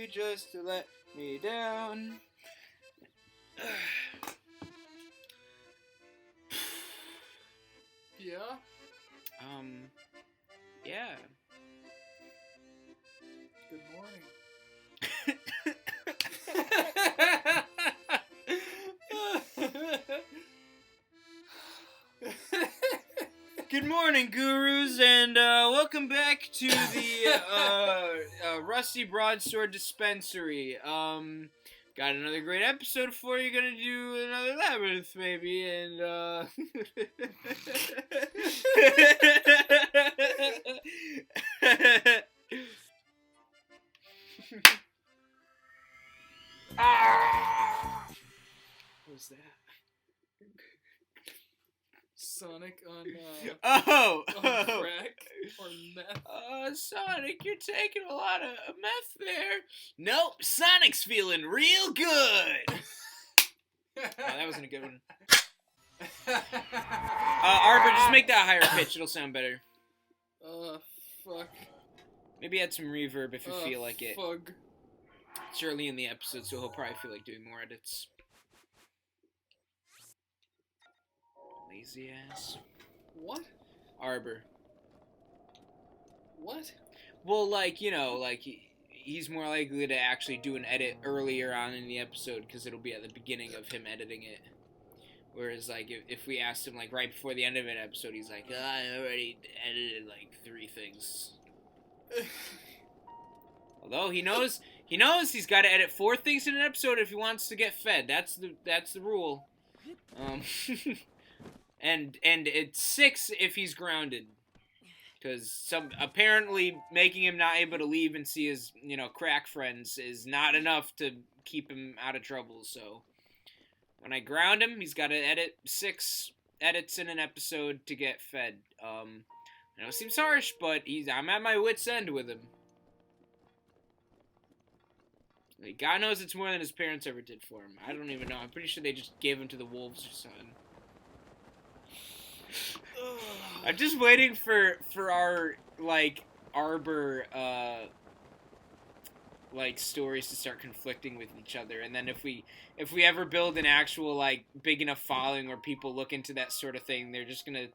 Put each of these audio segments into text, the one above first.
you just to let me down. Yeah? Yeah. Good morning. Good morning, gurus, and welcome back to the Rusty Broadsword Dispensary. Got another great episode for you. Gonna do another Labyrinth, maybe, and what was that? Sonic on crack or meth. Sonic, you're taking a lot of meth there. Nope, Sonic's feeling real good. Oh, that wasn't a good one. Arbor, just make that higher pitch. It'll sound better. Fuck. Maybe add some reverb if you feel like it. Fug. It's early in the episode, so he'll probably feel like doing more edits. Lazy ass. What? Arbor. What? Well, like, you know, like, he's more likely to actually do an edit earlier on in the episode, because it'll be at the beginning of him editing it. Whereas, like, if we asked him, like, right before the end of an episode, he's like, I already edited, like, 3 things. Although, he knows he's got to edit 4 things in an episode if he wants to get fed. That's the rule. And it's 6 if he's grounded. Because apparently making him not able to leave and see his, you know, crack friends is not enough to keep him out of trouble. So when I ground him, he's got to edit 6 edits in an episode to get fed. I know it seems harsh, but I'm at my wit's end with him. Like, God knows it's more than his parents ever did for him. I don't even know. I'm pretty sure they just gave him to the wolves or something. I'm just waiting for our, like, Arbor, like, stories to start conflicting with each other, and then if we ever build an actual, like, big enough following where people look into that sort of thing, they're just gonna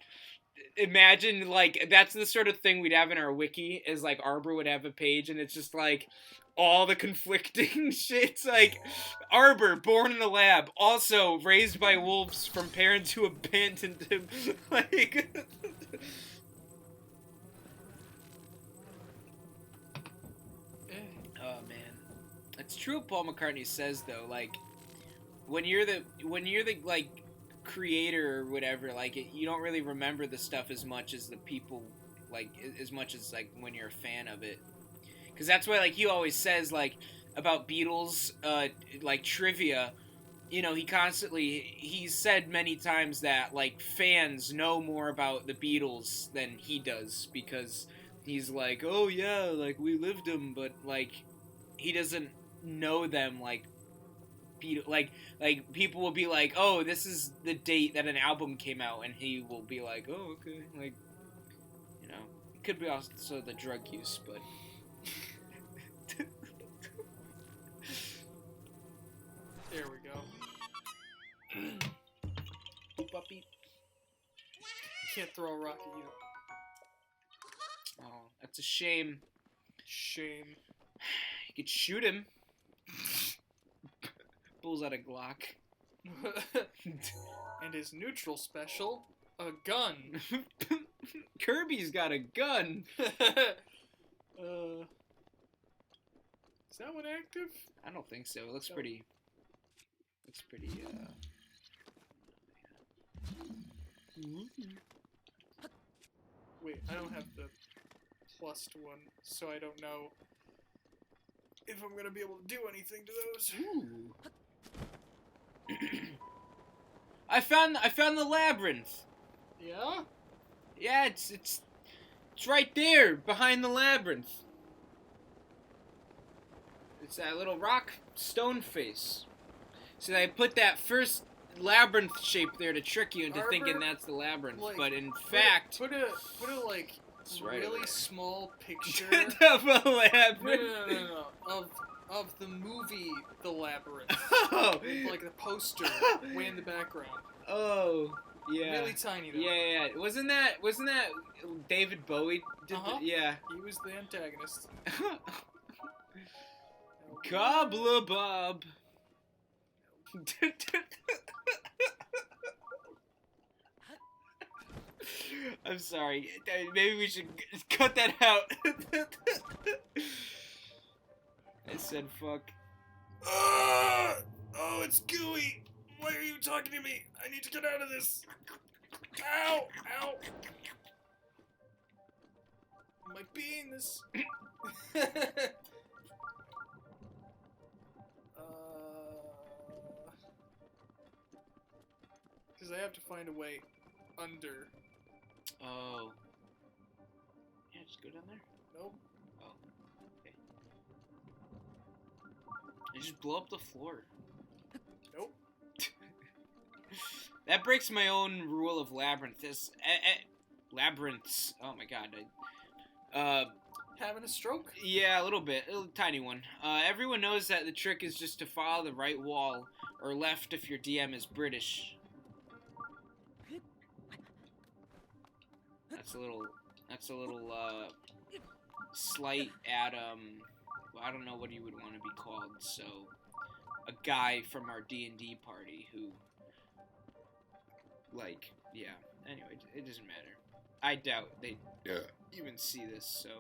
imagine, like, that's the sort of thing we'd have in our wiki, is, like, Arbor would have a page, and it's just, like, all the conflicting shit's like, Arbor, born in the lab, also raised by wolves from parents who abandoned him, like... Oh, man. It's true what Paul McCartney says, though, like, when you're the like, creator or whatever, like, you don't really remember the stuff as much as the people, like, as much as, like, when you're a fan of it. Because that's why, like, he always says, like, about Beatles, like, trivia, you know, he's said many times that, like, fans know more about the Beatles than he does, because he's like, oh, yeah, like, we lived them, but, like, he doesn't know them, like, like, people will be like, oh, this is the date that an album came out, and he will be like, oh, okay, like, you know, it could be also the drug use, but... There we go. Boop, bop, beep. Can't throw a rock at you. Oh, that's a shame. Shame. You could shoot him. Pulls out a Glock. And his neutral special, a gun. Kirby's got a gun. Is that one active? I don't think so. It looks pretty... Wait, I don't have the +1, so I don't know if I'm gonna be able to do anything to those. Ooh. I found the labyrinth. Yeah? Yeah, it's right there behind the labyrinth. It's that little rock stone face. So they put that first labyrinth shape there to trick you into thinking that's the labyrinth, like, but in fact... Put a like, really small picture... of a labyrinth. No. Of of the movie The Labyrinth. Oh! With, like, the poster way in the background. Oh, yeah. Really tiny, though. Yeah. Wasn't that David Bowie? Yeah. He was the antagonist. Gobbler Bob. I'm sorry. Maybe we should cut that out. I said fuck. Oh, it's gooey. Why are you talking to me? I need to get out of this. Ow! Ow! Am I being this? Because I have to find a way under. Oh. Yeah, just go down there. Nope. Oh. Okay. You just blow up the floor. Nope. That breaks my own rule of labyrinth. Labyrinths. Oh my god. Having a stroke? Yeah, a little bit. A tiny one. Everyone knows that the trick is just to follow the right wall, or left if your DM is British. That's a little slight at, well, I don't know what you would want to be called, so, a guy from our D&D party who, like, yeah, anyway, it doesn't matter. I doubt they even see this, so.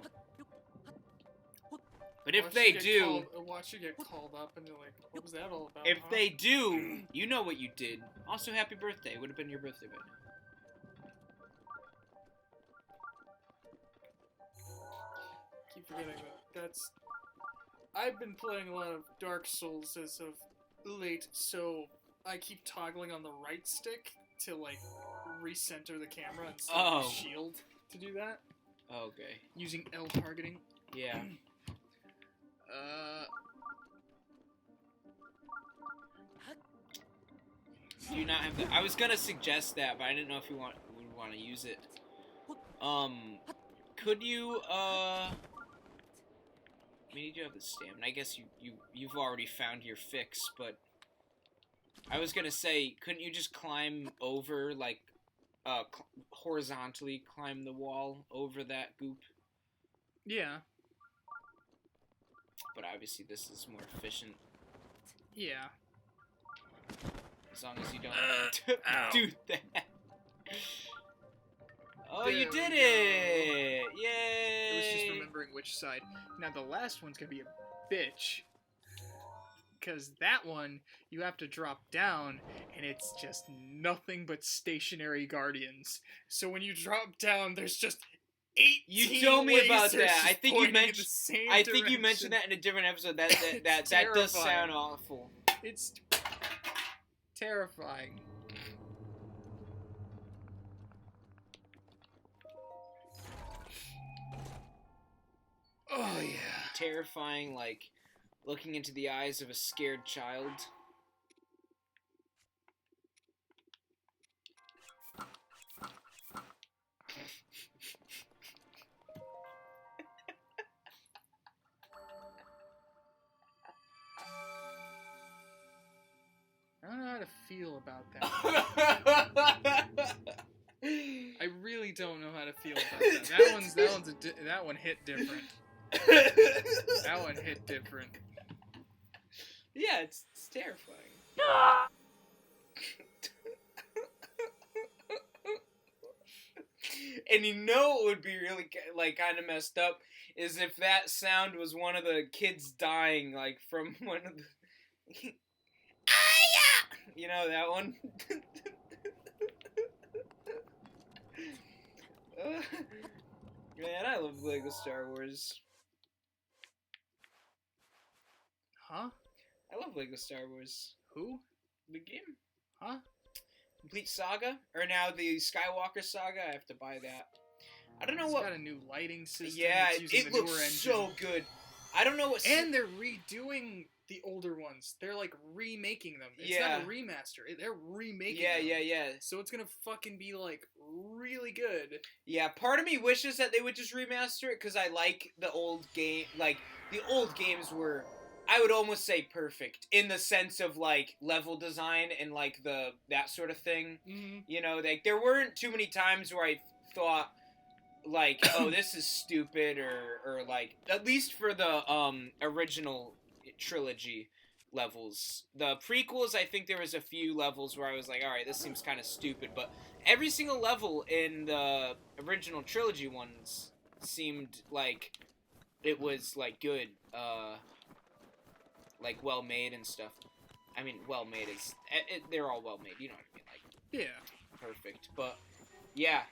But if they do... Watch you get called up and they're like, what was that all about? If they do, you know what you did. Also, happy birthday. It would have been your birthday, but... Keep forgetting that. I've been playing a lot of Dark Souls as of late, so I keep toggling on the right stick to, like, recenter the camera instead of the shield to do that. Okay. Using L targeting. Yeah. Do you not have the... I was gonna suggest that, but I didn't know if you would want to use it. Could you, I mean, you do have the stamina. I guess you've already found your fix, but I was gonna say, couldn't you just climb over, like, horizontally climb the wall over that goop? Yeah. But obviously this is more efficient. Yeah. As long as you don't do that. Oh, there you did it! Yay! I was just remembering which side. Now, the last one's gonna be a bitch. Because that one, you have to drop down, and it's just nothing but stationary guardians. So when you drop down, there's just 18 You told me about that. I think you mentioned mentioned that in a different episode. That does sound awful. It's terrifying. Oh, yeah. Terrifying, like, looking into the eyes of a scared child. I don't know how to feel about that. I really don't know how to feel about that. That one hit different. That one hit different. Yeah, it's terrifying. And you know what would be really, like, kind of messed up is if that sound was one of the kids dying, like, from one of the... You know that one? Man, I love Lego Star Wars. Huh? I love Lego Star Wars. Who? The game. Huh? Complete Saga? Or now the Skywalker Saga? I have to buy that. I don't know what... It's got a new lighting system. Yeah, it looks so good. I don't know what... And they're redoing the older ones. They're, like, remaking them. It's not a remaster. They're remaking them. Yeah. So it's gonna fucking be, like, really good. Yeah, part of me wishes that they would just remaster it, because I like the old game. Like, the old games were... I would almost say perfect in the sense of like level design and like that sort of thing. Mm-hmm. You know, like there weren't too many times where I thought like, oh, this is stupid, or like, at least for the original trilogy levels. The prequels, I think there was a few levels where I was like, all right, this seems kind of stupid, but every single level in the original trilogy ones seemed like it was like good, like well made and stuff. I mean, well made is they're all well made. You know what I mean? Like, Yeah. perfect. But yeah,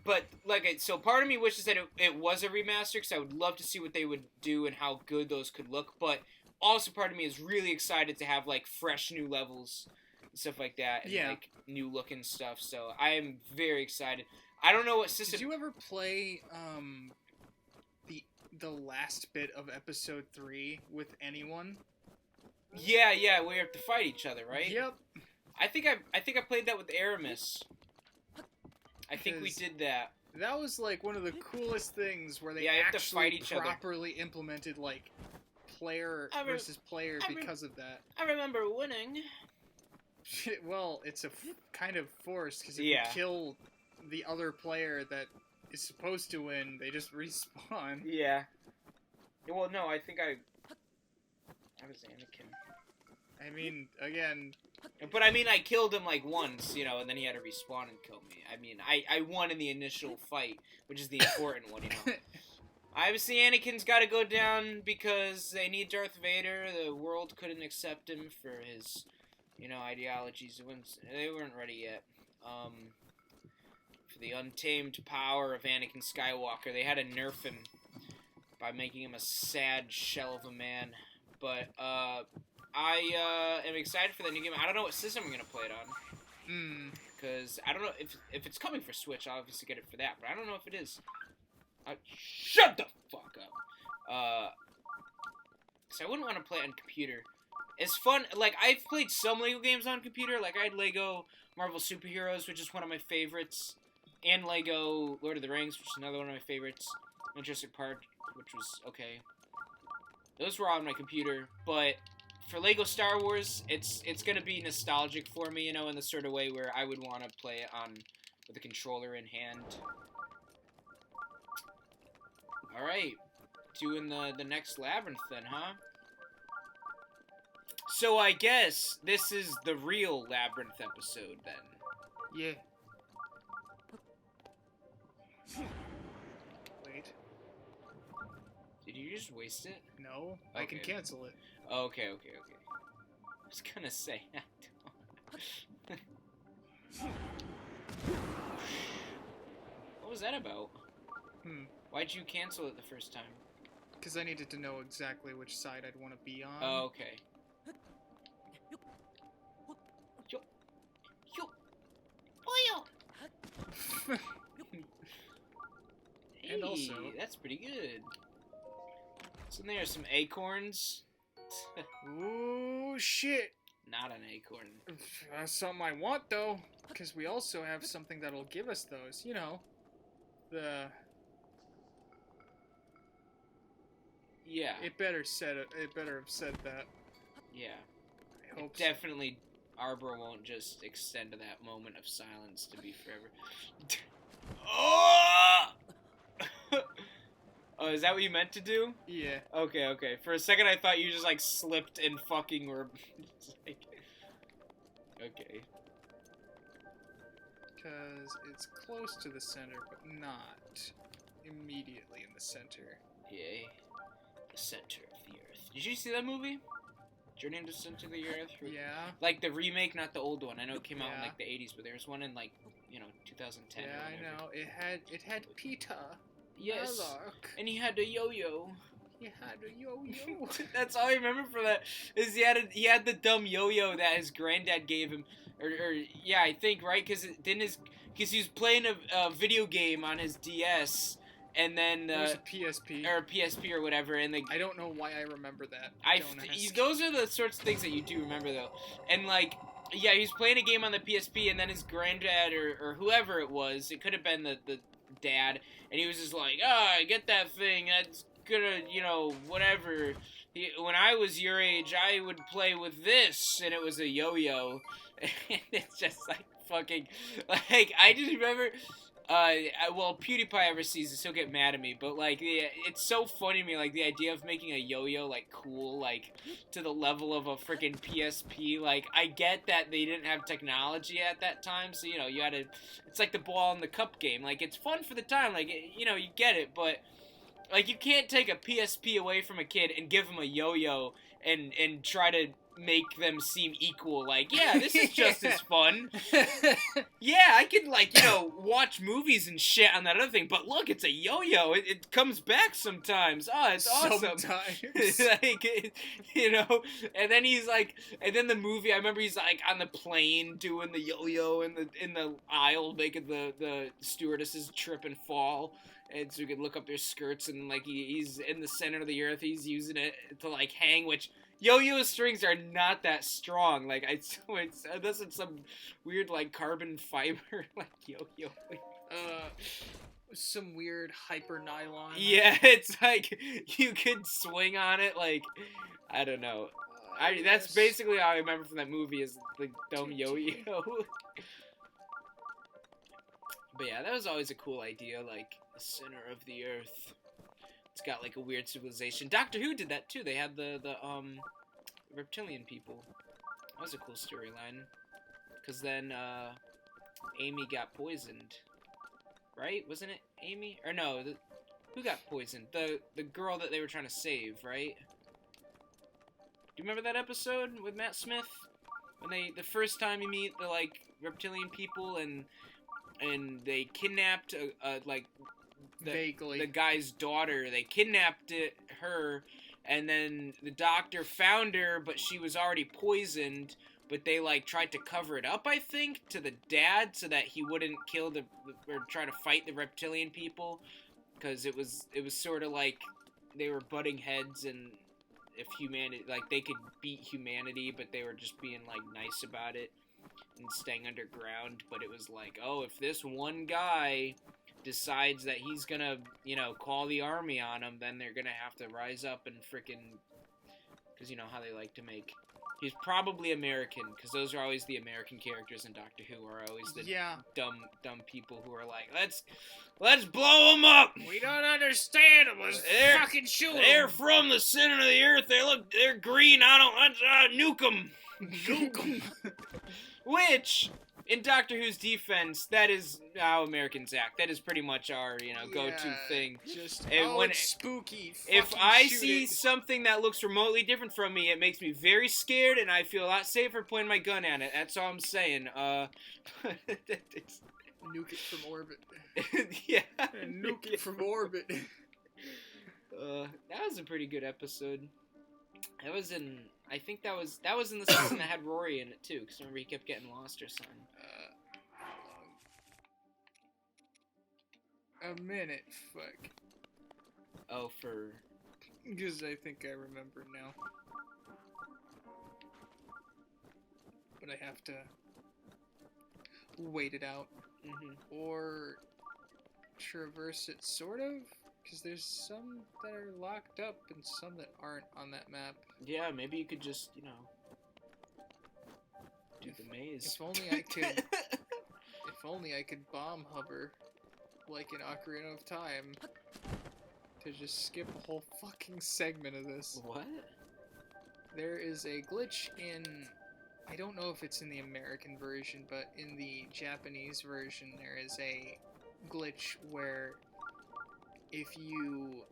but like, so part of me wishes that it was a remaster because I would love to see what they would do and how good those could look. But also, part of me is really excited to have like fresh new levels and stuff like that, and like new looking stuff. So I am very excited. I don't know what system. Did you ever play the last bit of episode 3 with anyone? Yeah, we have to fight each other, right? Yep. I think I played that with Aramis. I think we did that. That was like one of the coolest things where they actually properly implemented like player versus player because of that. I remember winning. Well, it's a kind of forced because if you kill the other player that is supposed to win, they just respawn. Yeah. Well, no, I think I was Anakin. I mean, again... But I mean, I killed him like once, you know, and then he had to respawn and kill me. I mean, I won in the initial fight, which is the important one, you know. Obviously, Anakin's got to go down because they need Darth Vader. The world couldn't accept him for his, you know, ideologies. They weren't ready yet. For the untamed power of Anakin Skywalker, they had to nerf him by making him a sad shell of a man. But I am excited for the new game. I don't know what system I'm gonna play it on. Because I don't know if it's coming for Switch. I'll obviously get it for that, but I don't know if it is. Shut the fuck up. So I wouldn't want to play it on computer. It's fun. Like, I've played some Lego games on computer. Like, I had Lego Marvel Superheroes, which is one of my favorites, and Lego Lord of the Rings, which is another one of my favorites. And Jurassic Park, which was okay. Those were on my computer, but for Lego Star Wars, it's gonna be nostalgic for me, you know, in the sort of way where I would want to play it on with a controller in hand. All right, doing the next Labyrinth then, huh? So I guess this is the real Labyrinth episode then. Yeah. Wait. Did you just waste it? No, okay. I can cancel it. Okay. I was gonna say that. What was that about? Why'd you cancel it the first time? Because I needed to know exactly which side I'd want to be on. Oh, okay. Hey, and also, that's pretty good. So there's some acorns. Ooh, shit. Not an acorn. That's something I want, though. Because we also have something that'll give us those. You know, Yeah. It better have said that. Yeah. I hope definitely Arbor won't just extend to that moment of silence to be forever. Oh! Oh, is that what you meant to do? Yeah. Okay. For a second, I thought you just, like, slipped and fucking were... like... Okay. Because it's close to the center, but not immediately in the center. Yay. The center of the earth. Did you see that movie? Journey into the Center of the Earth? Yeah. Like, the remake, not the old one. I know it came out in, like, the 80s, but there was one in, like, you know, 2010 Yeah, I know. It had Peter. Yes. Murloc. And he had a yo-yo. He had a yo-yo. That's all I remember for that. Is he had the dumb yo-yo that his granddad gave him. Or yeah, I think, right? Because he was playing a video game on his DS. And then it was a PSP or a PSP or whatever, and I don't know why I remember that. Those are the sorts of things that you do remember, though. And like, yeah, he was playing a game on the PSP, and then his granddad or whoever it was, it could have been the dad, and he was just like, get that thing, that's gonna, whatever. When I was your age, I would play with this, and it was a yo-yo. And it's just like fucking, like, I just remember, well, PewDiePie ever sees this, he'll get mad at me, but, like, it's so funny to me, like, the idea of making a yo-yo, like, cool, like, to the level of a freaking PSP, like, I get that they didn't have technology at that time, so, you had to, it's like the ball in the cup game, like, it's fun for the time, like, you get it, but, like, you can't take a PSP away from a kid and give him a yo-yo and try to make them seem equal. Like, yeah, this is just as fun. Yeah, I could, like, watch movies and shit on that other thing, but look, it's a yo-yo. It comes back sometimes. Oh, it's awesome. Sometimes. Like, and then he's like, and then the movie, I remember he's like on the plane doing the yo-yo in the aisle, making the stewardesses trip and fall. And so you can look up their skirts, and like he's in the center of the earth. He's using it to like hang, which yo-yo strings are not that strong. Like this is some weird like carbon fiber like yo-yo. Some weird hyper nylon. Yeah, it's like you could swing on it. Like I don't know. That's basically all I remember from that movie is the dumb yo-yo. But yeah, that was always a cool idea. Like. The center of the earth. It's got like a weird civilization. Doctor Who did that too. They had the reptilian people. That was a cool storyline. Cause then Amy got poisoned, right? Wasn't it Amy? Or no? Who got poisoned? The girl that they were trying to save, right? Do you remember that episode with Matt Smith when the first time you meet the like reptilian people and they kidnapped the guy's daughter. They kidnapped her, and then the doctor found her, but she was already poisoned. But they like tried to cover it up, I think, to the dad so that he wouldn't kill or try to fight the reptilian people, because it was sort of like they were butting heads, and if humanity, like they could beat humanity, but they were just being like nice about it and staying underground. But it was like, oh, if this one guy decides that he's gonna, call the army on him, then they're gonna have to rise up and frickin', because you know how they like to make. He's probably American, because those are always the American characters in Doctor Who are always the dumb people who are like, let's blow them up. We don't understand them. Let's fucking shoot them. They're from the center of the earth. They're green. Let's nuke them. Nuke them. Which, in Doctor Who's defense, that is how Americans act. That is pretty much our, go-to thing. Just, it's spooky. If I see something that looks remotely different from me, it makes me very scared, and I feel a lot safer pointing my gun at it. That's all I'm saying. Nuke it from orbit. Yeah. Nuke it from orbit. That was a pretty good episode. I think that was in the season that had Rory in it too, because remember he kept getting lost or something. A minute, fuck. Oh, Because I think I remember now. But I have to wait it out. Mm-hmm. Or traverse it, sort of? Because there's some that are locked up and some that aren't on that map. Yeah, maybe you could just, do the maze. If only I could... if only I could bomb hover, like in Ocarina of Time, to just skip a whole fucking segment of this. What? There is a glitch in... I don't know if it's in the American version, but in the Japanese version there is a glitch where if you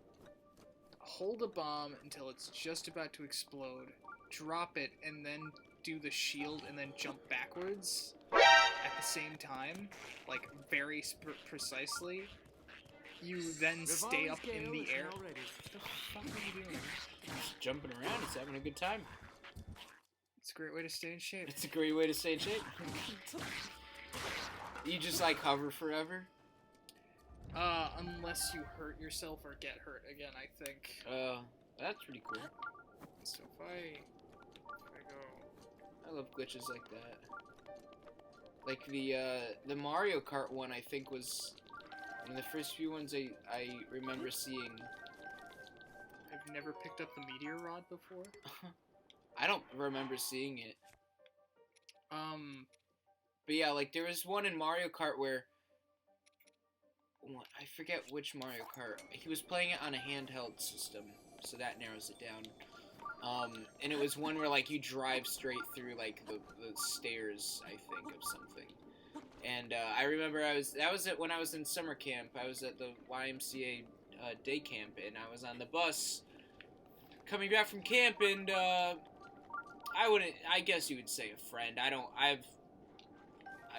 hold a bomb until it's just about to explode, drop it, and then do the shield and then jump backwards at the same time, like very precisely, you then stay up in the air. What the fuck are you doing? Just jumping around, it's having a good time. It's a great way to stay in shape. It's a great way to stay in shape. You just like hover forever? Unless you hurt yourself or get hurt again, I think. That's pretty cool. So if I go... I love glitches like that. Like the Mario Kart one, I think was one of the first few ones I remember seeing. I've never picked up the meteor rod before. I don't remember seeing it. But yeah, like there was one in Mario Kart where I forget which Mario Kart. He was playing it on a handheld system, so that narrows it down. And it was one where like you drive straight through like the stairs, I think, of something. And I remember that was it when I was in summer camp. I was at the YMCA day camp, and I was on the bus coming back from camp, and I guess you would say a friend.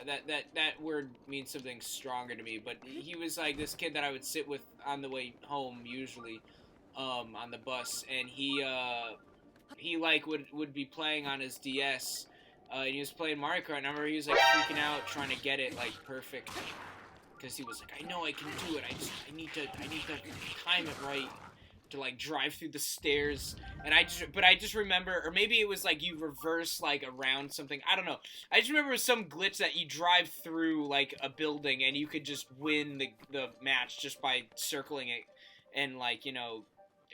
That word means something stronger to me, but he was like this kid that I would sit with on the way home usually, on the bus, and he like would be playing on his DS, and he was playing Mario Kart, and I remember he was like freaking out trying to get it like perfect, because he was like, I know I can do it, I need to time it right to like drive through the stairs, and I just remember, or maybe it was like you reverse like around something, I don't know. I just remember some glitch that you drive through like a building and you could just win the match just by circling it, and like, you know,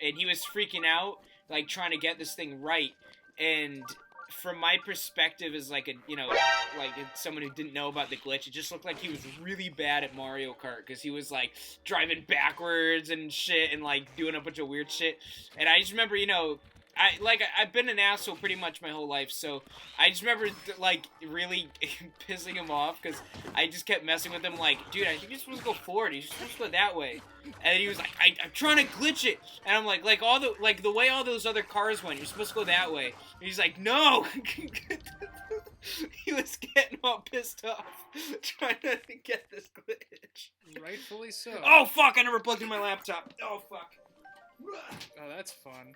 and he was freaking out like trying to get this thing right, and from my perspective as like someone who didn't know about the glitch, it just looked like he was really bad at Mario Kart, because he was like driving backwards and shit and like doing a bunch of weird shit. And I just remember, you know, I've been an asshole pretty much my whole life, so I just remember like really pissing him off, because I just kept messing with him like, dude, I think you're supposed to go forward, you're supposed to go that way. And he was like, I'm trying to glitch it, and I'm like the way all those other cars went, you're supposed to go that way. And he's like, no. He was getting all pissed off trying to get this glitch. rightfully so. Oh fuck! I never plugged in my laptop. Oh fuck. Oh, that's fun.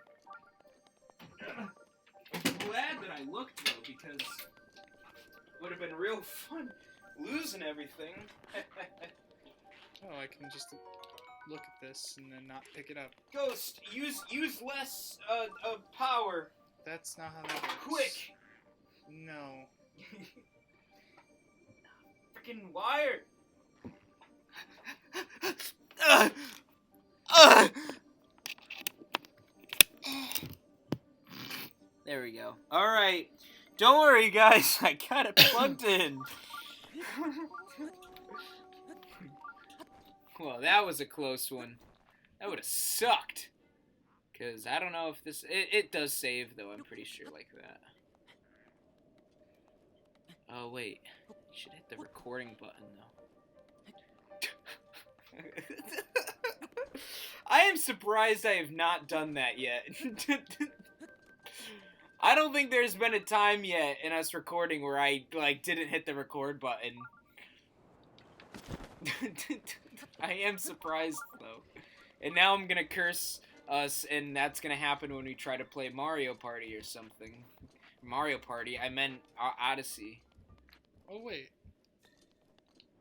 I'm glad that I looked though, because it would have been real fun losing everything. Oh, I can just look at this and then not pick it up. Ghost, use less power. That's not how that works. Quick. No. Freaking wire. There we go. Alright. Don't worry, guys. I got it plugged in. Well, that was a close one. That would have sucked. Because I don't know if this... It does save, though. I'm pretty sure like that. Oh, wait. You should hit the recording button, though. I am surprised I have not done that yet. I don't think there's been a time yet in us recording where I, like, didn't hit the record button. I am surprised, though. And now I'm gonna curse us, and that's gonna happen when we try to play Mario Party or something. Mario Party, I meant Odyssey. Oh, wait.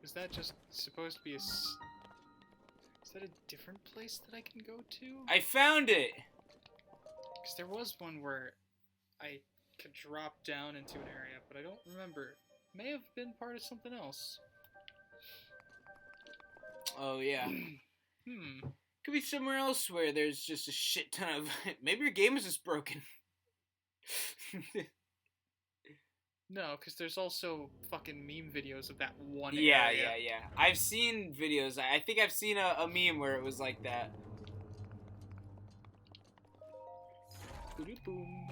Is that just supposed to be is that a different place that I can go to? I found it! Because there was one where I could drop down into an area, but I don't remember. May have been part of something else. Oh, yeah. Could be somewhere else where there's just a shit ton of... Maybe your game is just broken. No, because there's also fucking meme videos of that one yeah, area. Yeah. I've seen videos. I think I've seen a meme where it was like that. Boom.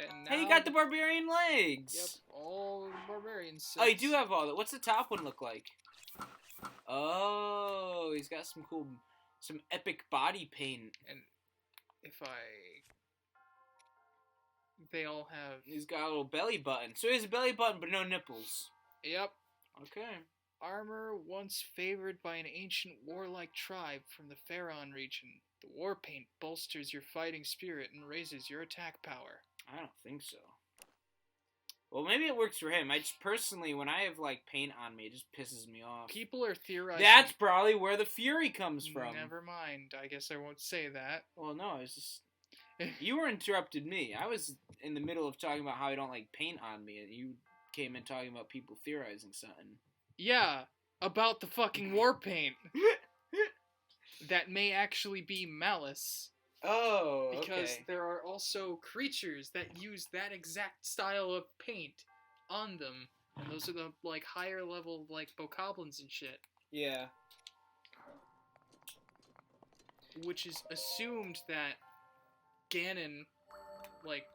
And now Hey, you got the barbarian legs! Yep, all barbarian sets. Oh, you do have all that. What's the top one look like? Oh, he's got some epic body paint. And they all have... He's got a little belly button. So he has a belly button, but no nipples. Yep. Okay. Armor once favored by an ancient warlike tribe from the Pharaon region. The war paint bolsters your fighting spirit and raises your attack power. I don't think so. Well, maybe it works for him. I just personally, when I have like paint on me, it just pisses me off. People are theorizing... That's probably where the fury comes from. Never mind. I guess I won't say that. Well, no, it's just... You were interrupted me. I was in the middle of talking about how I don't like paint on me, and you came in talking about people theorizing something. Yeah, about the fucking war paint. that may actually be malice. Oh, Because okay. there are also creatures that use that exact style of paint on them. And those are the, like, higher level, like, bokoblins and shit. Yeah. Which is assumed that Ganon, like,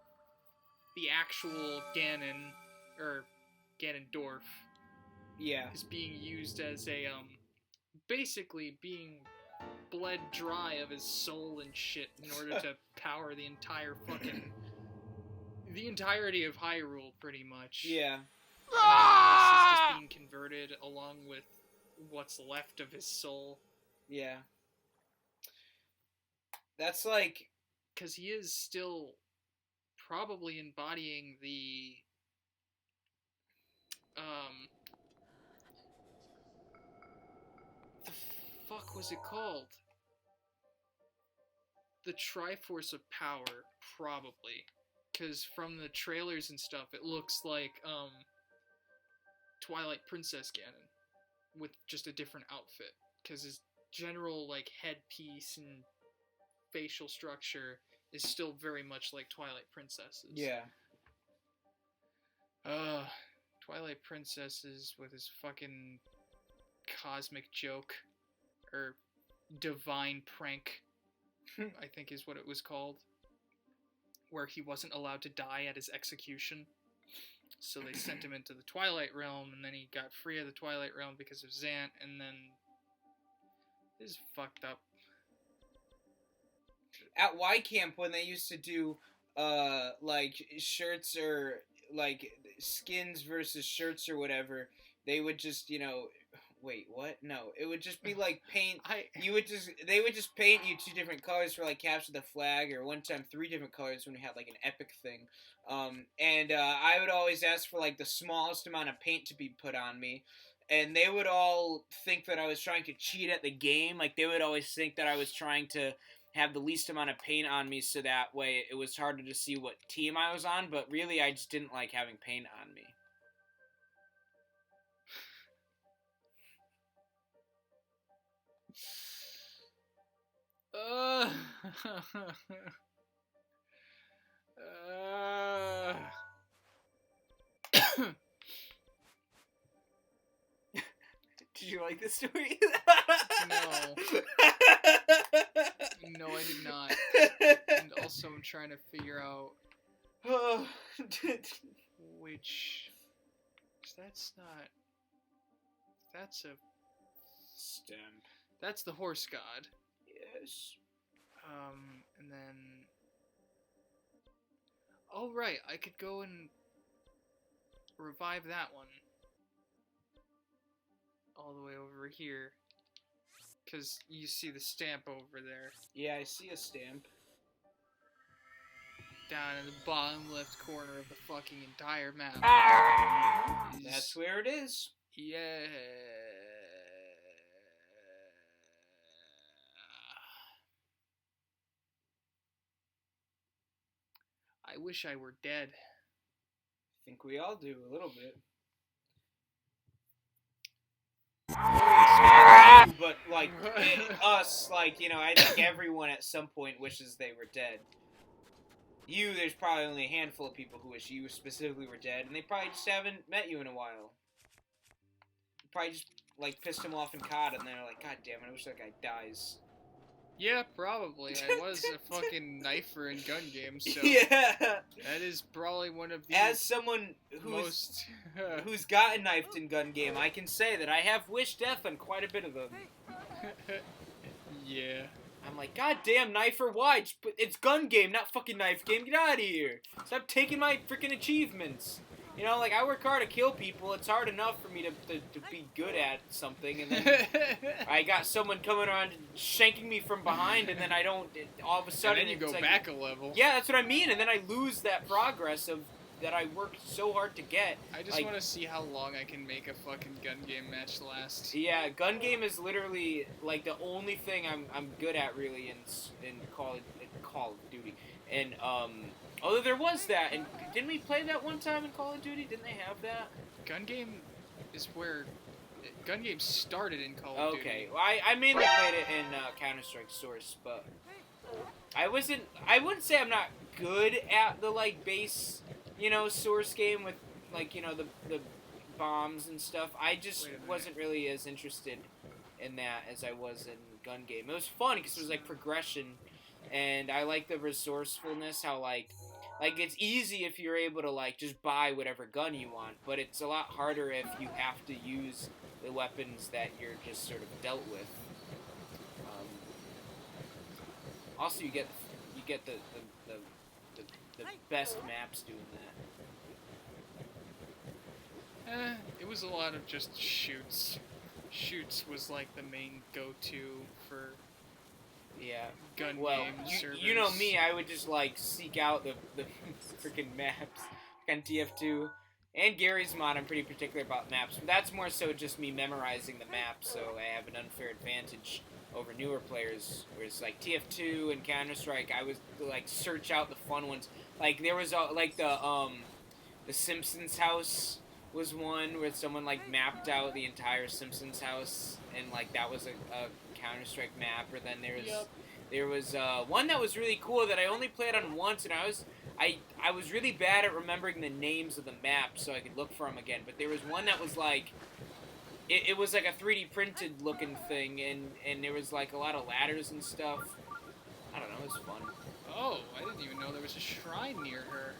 the actual Ganon, or Ganondorf, Yeah. is being used as a, basically being bled dry of his soul and shit in order to power the entire fucking... the entirety of Hyrule, pretty much. Yeah. And Malice is just being converted along with what's left of his soul. Yeah. That's like... Because he is still probably embodying the... the fuck was it called? The Triforce of Power, probably. Because from the trailers and stuff, it looks like, Twilight Princess Ganon. With just a different outfit. Because his general, like, headpiece and facial structure is still very much like Twilight Princess's. Yeah. Twilight Princesses with his fucking cosmic joke. Or divine prank, I think is what it was called. Where he wasn't allowed to die at his execution. So they sent him into the Twilight Realm, and then he got free of the Twilight Realm because of Zant, and then... this is fucked up. At Y Camp, when they used to do, like, shirts or, like, skins versus shirts or whatever, they would just, you know... Wait, what? No, it would just be like paint. They would just paint you 2 different colors for like capture the flag, or one time 3 different colors when we had like an epic thing. And I would always ask for like the smallest amount of paint to be put on me, and they would all think that I was trying to cheat at the game. Like they would always think that I was trying to have the least amount of paint on me, so that way it was harder to see what team I was on. But really, I just didn't like having paint on me. Did you like this story? No. No, I did not. And also I'm trying to figure out which... that's not... that's a... stem. That's the horse god. Yes. And then... oh, right, I could go and revive that one. All the way over here. Because you see the stamp over there. Yeah, I see a stamp. Down in the bottom left corner of the fucking entire map. That's where it is. Yeah. I wish I were dead. I think we all do, a little bit. But, like, us, like, you know, I think everyone at some point wishes they were dead. You, there's probably only a handful of people who wish you specifically were dead, and they probably just haven't met you in a while. You probably just, like, pissed them off in COD, and they're like, God damn it, I wish that guy dies. Yeah, probably. I was a fucking knifer in gun games, so... yeah! That is probably one of the As someone who's gotten knifed in gun game, I can say that I have wished death on quite a bit of them. Yeah. I'm like, God damn, knifer, why? It's gun game, not fucking knife game. Get out of here. Stop taking my freaking achievements. You know, like, I work hard to kill people. It's hard enough for me to be good at something, and then I got someone coming around and shanking me from behind, and then I don't, all of a sudden... and then you go like, back a level. Yeah, that's what I mean, and then I lose that progress of that I worked so hard to get. I just want to see how long I can make a fucking gun game match last. Yeah, gun game is literally, like, the only thing I'm good at, really, in Call of Duty. And, although there was that, and didn't we play that one time in Call of Duty? Didn't they have that? Gun game is where gun games started in Call of Duty. Okay, well, I mainly played it in Counter-Strike Source, but I wouldn't say I'm not good at the, like, base, Source game with, like, the bombs and stuff. I just wasn't really as interested in that as I was in gun game. It was fun because it was, like, progression, and I like the resourcefulness, how, like, it's easy if you're able to, like, just buy whatever gun you want, but it's a lot harder if you have to use the weapons that you're just sort of dealt with. Also, you get the best maps doing that. It was a lot of just shoots. Shoots was like the main go-to for gun game servers. You know me, I would just like seek out the freaking maps on TF2. And Gary's mod, I'm pretty particular about maps, but that's more so just me memorizing the map, so I have an unfair advantage over newer players. Whereas like TF2 and Counter-Strike, I would like search out the fun ones. Like there was like the Simpsons house was one where someone like mapped out the entire Simpsons house, and like that was a Counter-Strike map. Or then there was one that was really cool that I only played on once, and I was really bad at remembering the names of the maps so I could look for them again. But there was one that was like, it was like a 3D printed looking thing, and there was like a lot of ladders and stuff. I don't know, it was fun. Oh, I didn't even know there was a shrine near her.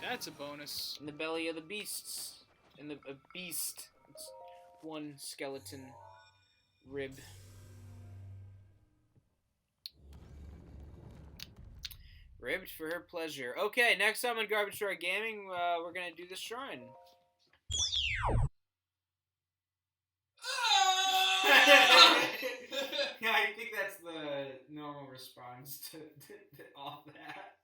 That's a bonus. In the belly of the beasts. A beast. It's one skeleton rib. Ribbed for her pleasure. Okay, next time on Garbage Store Gaming, we're gonna do the shrine. Yeah, I think that's the normal response to all that.